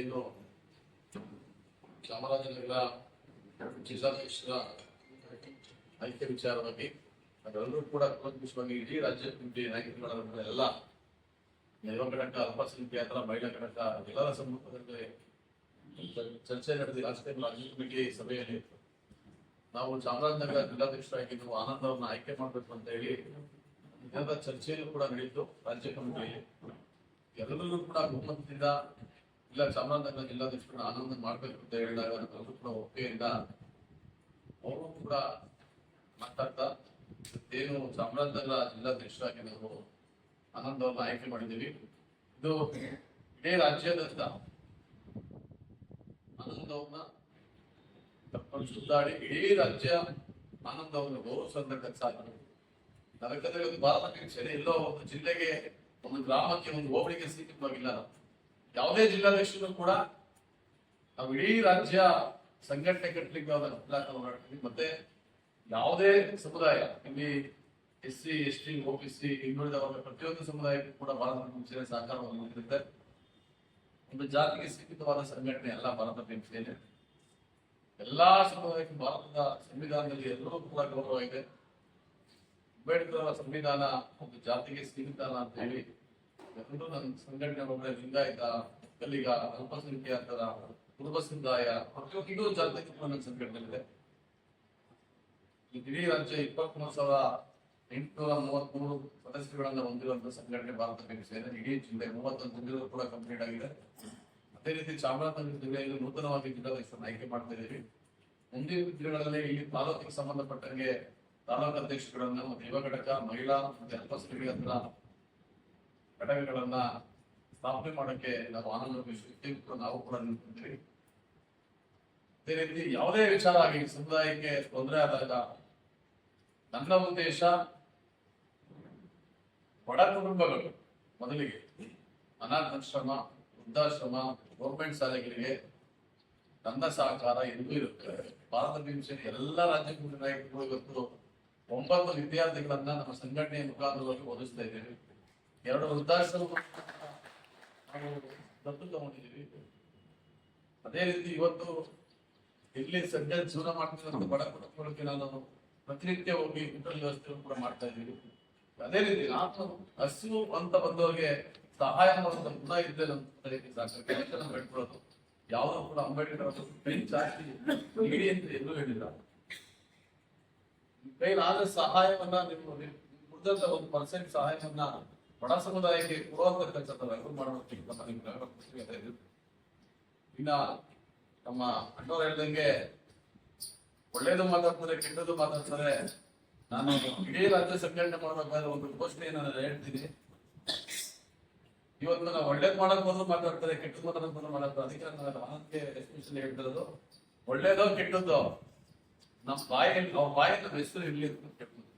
ಏನು ಚಾಮರಾಜನಗರ ಜಿಲ್ಲಾಧ್ಯಕ್ಷರ ಐಕ್ಯ ವಿಚಾರವಾಗಿ ನಾವೆಲ್ಲರೂ ಕೂಡ ಕೂಲಂಕುಷವಾಗಿ ಇಡೀ ರಾಜ್ಯ ಕಮಿಟಿ ನಾಯಕರುಗಳ ಎಲ್ಲ ಯುವ ಘಟಕ, ಅಲ್ಪಸಂಖ್ಯಾತರ, ಮಹಿಳಾ ಘಟಕ ಎಲ್ಲರ ಸಮ್ಮುಖದಲ್ಲಿ ಚರ್ಚೆ ನಡೆದಿ ರಾಷ್ಟ್ರೀಯ ರಾಜ್ಯ ಕಮಿಟಿ ಸಭೆಯಲ್ಲಿ ನಾವು ಚಾಮರಾಜನಗರ ಜಿಲ್ಲಾಧ್ಯಕ್ಷರಾಗಿ ನಾವು ಆನಂದ್ ಅವರನ್ನ ಆಯ್ಕೆ ಮಾಡಬೇಕು ಅಂತ ಹೇಳಿ ದಿನದ ಚರ್ಚೆಯಲ್ಲೂ ಕೂಡ ನಡೆಯಿತು. ರಾಜ್ಯ ಕಮಿಟಿಯಲ್ಲಿ ಎಲ್ಲರಿಗೂ ಕೂಡ ಬಹುಮತದಿಂದ ಇಲ್ಲ ಚಾಮರಾಜನಗರ ಜಿಲ್ಲಾಧ್ಯಕ್ಷರನ್ನ ಆನಂದ ಮಾಡಬೇಕು ಅಂತ ಹೇಳಿದಾಗ ಎಲ್ಲರೂ ಕೂಡ ಒಪ್ಪಿಗೆಯಿಂದ ಅವರು ಕೂಡ ಮಾತಾಡ್ತಾ ಏನು ಚಾಮರಾಜನಗರ ಜಿಲ್ಲಾಧ್ಯಕ್ಷರಾಗಿ ನಾವು ಆನಂದ್ ಅವ್ರನ್ನ ಆಯ್ಕೆ ಮಾಡಿದ್ದೀವಿ. ಇದು ಇಡೀ ರಾಜ್ಯಾದ್ಯಂತ ಆನಂದ್ ಅವ್ರನ್ನ ತಪ್ಪನ್ನು ಸುತ್ತಾಡಿ ಇಡೀ ರಾಜ್ಯ ಆನಂದ್ ಅವ್ರನ್ನ ಗೌರವಿಸುವಂತ ಕೆಲಸ ಆಗಿದೆ. ಯಾಕಂದ್ರೆ ಒಂದು ಭಾರತ ಕ್ಷೇತ್ರ ಎಲ್ಲೋ ಒಂದು ಜಿಲ್ಲೆಗೆ, ಒಂದು ಗ್ರಾಮಕ್ಕೆ, ಒಂದು ಹೋಬಳಿಗೆ ಸೀಮಿತವಾಗಿಲ್ಲ. ಯಾವುದೇ ಜಿಲ್ಲಾಧ್ಯಕ್ಷರು ಕೂಡ ನಾವು ಇಡೀ ರಾಜ್ಯ ಸಂಘಟನೆ ಕಟ್ಟಲಿಕ್ಕೆ ಹೋರಾಡ್ತೀವಿ. ಮತ್ತೆ ಯಾವುದೇ ಸಮುದಾಯ, ಇಲ್ಲಿ SC, ST, OBC, ಹಿಂದುಳಿದ ವರ್ಗ ಪ್ರತಿಯೊಂದು ಸಮುದಾಯಕ್ಕೂ ಕೂಡ ಭಾರತ ಸೇನೆ ಸಹಕಾರವನ್ನು ಹೊಂದಿರುತ್ತೆ. ಒಂದು ಜಾತಿಗೆ ಸೀಮಿತವಾದ ಸಂಘಟನೆ ಅಲ್ಲ ಭಾರತ ಸೇನೆ. ಎಲ್ಲಾ ಸಮುದಾಯಕ್ಕೂ ಭಾರತದ ಸಂವಿಧಾನದಲ್ಲಿ ಎಲ್ಲರೂ ಕೂಡ ಗೌರವ ಇದೆ. ಅಂಬೇಡ್ಕರ್ ಸಂವಿಧಾನ ಒಂದು ಜಾತಿಗೆ ಸೀಮಿತ ಅಂತ ಹೇಳಿ ಎಲ್ಲರೂ ನನ್ನ ಸಂಘಟನೆ ಒಬ್ಬರೇ ಲಿಂಗಾಯತ, ಒಕ್ಕಲಿಗ, ಅಲ್ಪಸಂಖ್ಯಾತರ, ಕುರುಬ ಸಮುದಾಯ ಪ್ರತಿಯೊಂದು ಜಾತಿಗೆ ನನ್ನ ಸಂಘಟನೆ ಇದೆ. ಇಡೀ ರಾಜ್ಯ 23,833 ಸದಸ್ಯರುಗಳನ್ನ ಹೊಂದಿರುವಂತಹ ಸಂಘಟನೆ ಭಾರತ ಸೇನೆ. ಇಡೀ ಜಿಲ್ಲೆ 31 ಜಿಲ್ಲೆಗಳು ಕೂಡ ಕಂಪ್ಲೀಟ್ ಆಗಿದೆ. ಅದೇ ರೀತಿ ಚಾಮರಾಜನಗರ ಜಿಲ್ಲೆಯಲ್ಲಿ ನೂತನವಾಗಿ ಜಿಲ್ಲಾಧ್ಯಕ್ಷರನ್ನು ಆಯ್ಕೆ ಮಾಡ್ತಾ ಇದ್ದೀವಿ. ಮುಂದಿನ ದಿನಗಳಲ್ಲಿ ಇಲ್ಲಿ ತಾಲೂಕಿಗೆ ಸಂಬಂಧಪಟ್ಟಂಗೆ ತಾಲೂಕು ಅಧ್ಯಕ್ಷರುಗಳನ್ನ ಮತ್ತು ಯುವ ಘಟಕ, ಮಹಿಳಾ ಮತ್ತು ಅಲ್ಪಸಂಖ್ಯಾತರ ಘಟಕಗಳನ್ನ ಸ್ಥಾಪನೆ ಮಾಡಕ್ಕೆ ನಾವು ಆನಂದ ನಾವು ಕೂಡ ನಿಂತಿದ್ದೀವಿ. ಅದೇ ರೀತಿ ಯಾವುದೇ ವಿಚಾರ ಆಗಿ ಸಮುದಾಯಕ್ಕೆ ತೊಂದರೆ ಆದಾಗ ನನ್ನ ಉದ್ದೇಶ ಬಡ ಕುಟುಂಬಗಳು ಮೊದಲಿಗೆ ಅನಾಥಾಶ್ರಮ, ವೃದ್ಧಾಶ್ರಮ, ಗೌರ್ಮೆಂಟ್ ಶಾಲೆಗಳಿಗೆ ನನ್ನ ಸಹಕಾರ ಎಂದೂ ಇರುತ್ತೆ. ಭಾರತ ಸೇನೆ ಎಲ್ಲ ರಾಜ್ಯ ಕಮಿಟಿ ನಾಯಕರು ಇವತ್ತು 9 ವಿದ್ಯಾರ್ಥಿಗಳನ್ನ ನಮ್ಮ ಸಂಘಟನೆಯ ಮುಖಾಂತರವಾಗಿ ಓದಿಸ್ತಾ ಇದ್ದೇವೆ. 2 ವೃದ್ಧಾಶ್ರಮ ನಾವು ದತ್ತು ತಗೊಂಡಿದ್ದೀವಿ. ಅದೇ ರೀತಿ ಇವತ್ತು ಇಲ್ಲಿ ಸದ್ಯ ಜೀವನ ಮಾಡ್ತಿರುವಂತ ಬಡ ಕುಟುಂಬಗಳಿಗೆ ನಾನು ಪ್ರತಿನಿತ್ಯ ಹೋಗಿ ಊಟದ ವ್ಯವಸ್ಥೆ ಕೂಡ ಮಾಡ್ತಾ ಇದ್ದೀವಿ. ಅದೇ ರೀತಿ ನಾನು ಹಸಿವು ಅಂತ ಬಂದವರಿಗೆ ಸಹಾಯ ಮಾಡುವಂತ ಗುಣ ಇದ್ದೇ ನಮ್ಮ ಬೆಳ್ಕೊಳ್ಳೋದು. ಯಾವುದು ಕೂಡ ಅಂಬೇಡ್ಕರ್ ಕೈ ಚಾಚಿ ನೀಡಿ ಅಂತ ಎಲ್ಲೂ ಹೇಳಿಲ್ಲ. ಕೈಲಾದ ಸಹಾಯವನ್ನ ನಿಮ್ಮ ಉಳಿದಂತ 1% ಸಹಾಯವನ್ನ ಬಡ ಸಮುದಾಯಕ್ಕೆ ಕೊಡುವಂತ ಕೆಲಸ ಮಾಡೋದಕ್ಕೆ ಇನ್ನ ನಮ್ಮ ಅಣ್ಣವ್ರು ಹೇಳ್ದಂಗೆ ಒಳ್ಳೇದು ಮಾತಾಡ್ತಾರೆ, ಕೆಟ್ಟದ್ದು ಮಾತಾಡ್ತಾರೆ. ನಾನು ಇಡೀ ರಾಜ್ಯ ಸಂಘಟನೆ ಮಾಡಬೇಕಾದ್ರೆ ಒಂದು ಘೋಷಣೆಯನ್ನು ನಾನು ಹೇಳ್ತೀನಿ. ಇವತ್ತು ನಾವು ಒಳ್ಳೇದು ಮಾಡಕ್ ಬಂದು ಮಾತಾಡ್ತಾರೆ, ಕೆಟ್ಟದ್ದು ಮಾತಾಡಕ್ ಬಂದು ಮಾತಾಡ್ತಾರೆ. ಅದಕ್ಕೆ ನಾನು ಆನಂದ್ಗೆ ಎಸ್ಪೆಷಲಿ ಹೇಳ್ತಿರೋದು, ಒಳ್ಳೇದೋ ಕೆಟ್ಟದ್ದು ನಮ್ಮ ಬಾಯಲ್ಲಿ, ಅವ್ರ ಬಾಯಿಂದ ಹೆಸರು ಇರ್ಲಿ. ಕೆಟ್ಟದ್ದು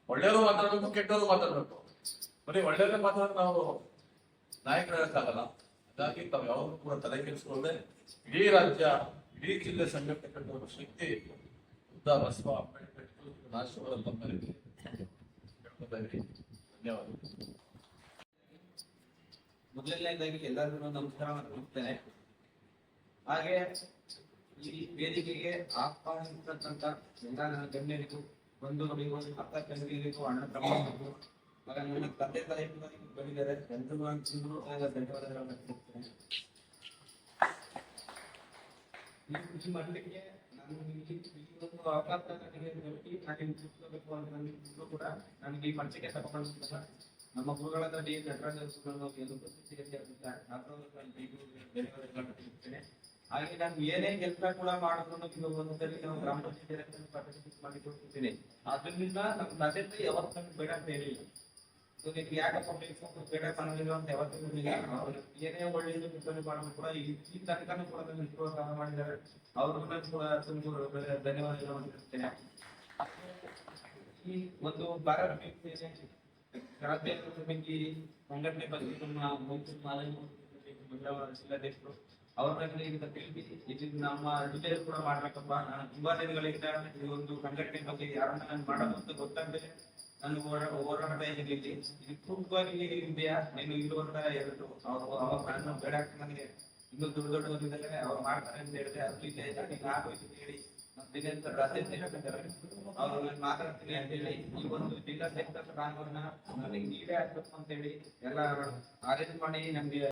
ಒಳ್ಳೇದು ಮಾತಾಡ್ಬೇಕು, ಕೆಟ್ಟದ್ದು ಮಾತಾಡ್ಬೇಕು. ಬರೀ ಒಳ್ಳೇದೇ ಮಾತಾಡ ನಾವು ನಾಯಕರು ಹೇಳಕ್ಕಾಗಲ್ಲ. ಹಾಗಾಗಿ ತಾವು ಯಾವ್ದು ಕೂಡ ತಲೆ ಕೆಡಿಸ್ಕೊಳ್ಳದೆ ಇಡೀ ರಾಜ್ಯ, ಇಡೀ ಜಿಲ್ಲೆ ಸಂಘಟನೆ ಕಟ್ಟುವ ಶಕ್ತಿ ಬುದ್ಧ, ಬಸವ, ಅಂಬೇಡ್ಕರ್ ರಾಷ್ಟ್ರಗಳ ತಮ್ಮಲ್ಲಿ ಧನ್ಯವಾದ. ಮೊದಲನೇದಾಗಿ ಎಲ್ಲರಿಗೂ ನಮಸ್ಕಾರ ಮಾಡ್ತೇನೆ. ಹಾಗೆ ಈ ವೇದಿಕೆಗೆ ಆಹ್ವಾನಿಸಿದಂತ ಎಲ್ಲ ನನ್ನ ಗಣ್ಯರಿಗೂ, ಬಂಧುಗಳಿಗೂ, ಅಕ್ಕ ತಂಗಿರಿಗೂ, ಅಣ್ಣ ತಮ್ಮರಿಗೂ, ನನ್ನ ತಂದೆ ತಾಯಿಗೂ ಬಂದಿದ್ದಾರೆ. ಎಲ್ಲರಿಗೂ ಧನ್ಯವಾದಗಳನ್ನು ಅರ್ಪಿಸುತ್ತೇನೆ. ಈ ಮಟ್ಟಕ್ಕೆ ನಾನು ಒಂದು ಅವಕಾಶ ನನಗೆ ದೊರಕಿ ನಾನು ತಿಳ್ಕೋಬೇಕು ಅಂತ ನನಗೂ ಕೂಡ ನನಗೆ ಈ ಮಟ್ಟಕ್ಕೆ ತಗೊಂಡು ನಮ್ಮ ಗುರುಗಳಾದ ಡಿ ನಟರಾಜ ಧನ್ಯವಾದಗಳನ್ನು. ಹಾಗೆ ನಾನು ಏನೇ ಕೆಲಸ ಕೂಡ ಮಾಡಿದ್ರು ಈಗ ಒಂದ್ಸರಿ ನಾವು ಗ್ರಾಮ ಪಂಚಾಯತ್ ಪಾರ್ಟಿಸಿಪೇಟ್ ಮಾಡಿ ಕೊಡ್ತಿದ್ದೀನಿ. ಅದರಿಂದ ನಮ್ಮ ಅದೇ ಯಾವತ್ತೂ ಬೇಡ ಅಂತ ಹೇಳಿಲ್ಲ. ನಿಮ್ಗೆ ಯಾಕಪ್ಪ ಬೇಡ ಅನ್ನೋದಿಲ್ಲ ಅಂತ ಯಾವತ್ತೂ ಏನೇ ಒಳ್ಳೆಯದು ಟಿಪ್ಪಣಿ ಮಾಡೋದು ಕೂಡ ಈ ತನಕನೂ ಕೂಡ ಪ್ರೋತ್ಸಾಹ ಮಾಡಿದ್ದಾರೆ. ಅವ್ರನ್ನ ಕೂಡ ಧನ್ಯವಾದಗಳನ್ನು ತಿಳಿಸ್ತೇನೆ. ಈ ಒಂದು ಭಾರತ ರಾಜ್ಯ ಸಮಿತಿ ಸಂಘಟನೆ ಬಗ್ಗೆ ನಮ್ಮ ಮೈಸೂರು ಮಾಲನ್ಯ ಜಿಲ್ಲಾಧ್ಯಕ್ಷರು ಅವ್ರನ್ನ ಈಗ ತಿಳಿಸಿ ಇದು ನಮ್ಮ ಜಿಲ್ಲೆಯಲ್ಲಿ ಕೂಡ ಮಾಡ್ಬೇಕಪ್ಪ. ನಾನು ತುಂಬಾ ದಿನಗಳಿಂದ ಈ ಒಂದು ಸಂಘಟನೆ ಬಗ್ಗೆ ಯಾರನ್ನ ಮಾಡೋದು ಅಂತ ಗೊತ್ತಾಗ್ತದೆ. ನಾನು ಹೋರಾಡ್ತಾ ಇದ್ದೀನಿ ಇಲ್ಲಿ ಇದು ಪ್ರೂಫಾಗಿ ಇದೆಯಾ ನೀನು ಇರುವಂತ ಎರಡು ಅವಾಗ ನಾನು ಬೇಡ ನನಗೆ ಇನ್ನೂ ದೊಡ್ಡ ದೊಡ್ಡವರಿದ್ದಾರೆ ಅವ್ರು ಮಾಡ್ತಾರೆ ಅಂತ ಹೇಳಿದ್ರೆ ಅದು ಇಲ್ಲ ಇಲ್ಲ ನೀನು ಆಗೋಯ್ತು ಅಂತ ಹೇಳಿ ಮತ್ತೆ ರಜೆ ಅವ್ರು ನಾನು ಮಾತಾಡ್ತೀನಿ ಅಂತ ಹೇಳಿ ಈ ಒಂದು ಜಿಲ್ಲಾ ಸೆಕ್ಟರ್ ಕಾನೂನನ್ನ ನನಗೆ ನೀವೇ ಆಗ್ಬೇಕು ಅಂತ ಹೇಳಿ ಎಲ್ಲ ಅರೇಂಜ್ ಮಾಡಿ ನಮ್ಗೆ